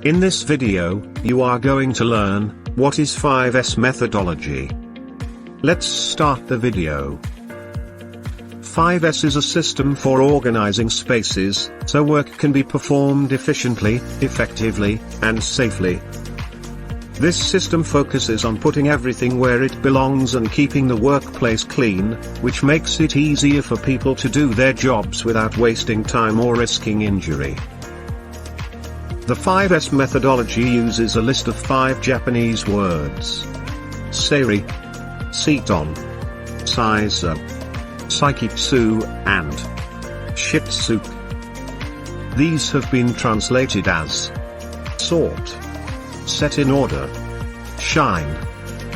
In this video, you are going to learn, what is 5S methodology. Let's start the video. 5S is a system for organizing spaces, so work can be performed efficiently, effectively, and safely. This system focuses on putting everything where it belongs and keeping the workplace clean, which makes it easier for people to do their jobs without wasting time or risking injury. The 5S methodology uses a list of 5 Japanese words: Seiri, Seiton, Seiso, Psykitsu, and Shitsuke. These have been translated as sort, set in order, shine,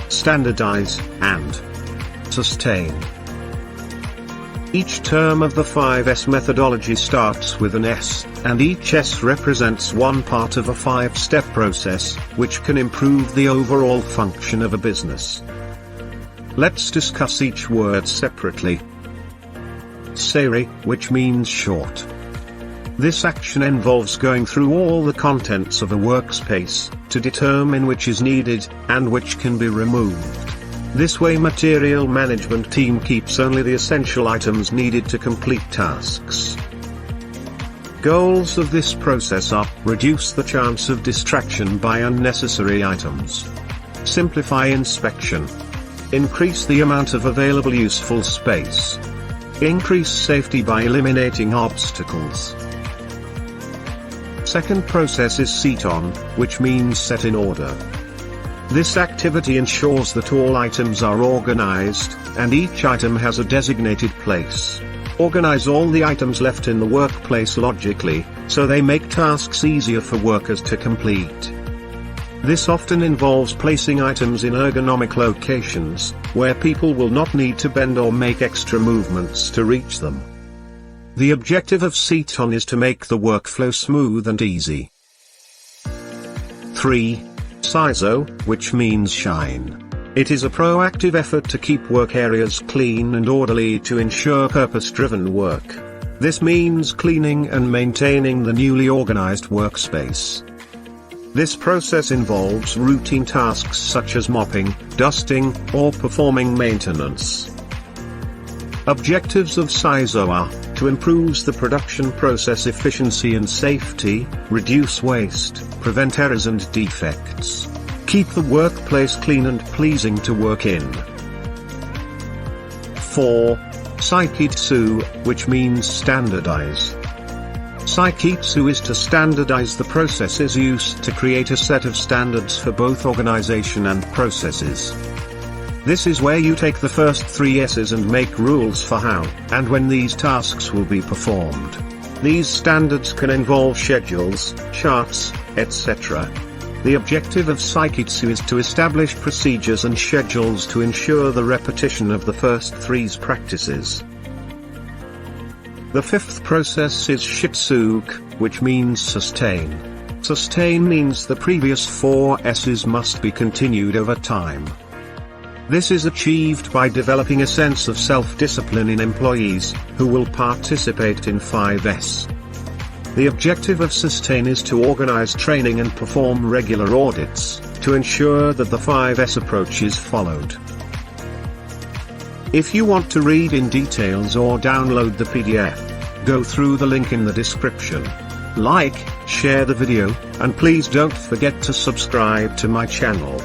standardize, and sustain. Each term of the 5S methodology starts with an S, and each S represents one part of a 5-step process, which can improve the overall function of a business. Let's discuss each word separately. Seiri, which means short. This action involves going through all the contents of a workspace, to determine which is needed, and which can be removed. This way material management team keeps only the essential items needed to complete tasks. Goals of this process are: reduce the chance of distraction by unnecessary items, simplify inspection, increase the amount of available useful space, increase safety by eliminating obstacles. Second process is Seiton, which means set in order. This activity ensures that all items are organized, and each item has a designated place. Organize all the items left in the workplace logically, so they make tasks easier for workers to complete. This often involves placing items in ergonomic locations, where people will not need to bend or make extra movements to reach them. The objective of Seiton is to make the workflow smooth and easy. 3. Seiso, which means shine. It is a proactive effort to keep work areas clean and orderly to ensure purpose-driven work. This means cleaning and maintaining the newly organized workspace. This process involves routine tasks such as mopping, dusting, or performing maintenance. Objectives of Seiso are: to improve the production process efficiency and safety, reduce waste, prevent errors and defects, keep the workplace clean and pleasing to work in. 4. Psykitsu, which means standardize. Psykitsu is to standardize the processes used to create a set of standards for both organization and processes. This is where you take the first 3 S's and make rules for how and when these tasks will be performed. These standards can involve schedules, charts, etc. The objective of Seiketsu is to establish procedures and schedules to ensure the repetition of the first 3 practices. The 5th process is Shitsuke, which means sustain. Sustain means the previous 4 S's must be continued over time. This is achieved by developing a sense of self-discipline in employees, who will participate in 5S. The objective of sustain is to organize training and perform regular audits, to ensure that the 5S approach is followed. If you want to read in details or download the PDF, go through the link in the description. Like, share the video, and please don't forget to subscribe to my channel.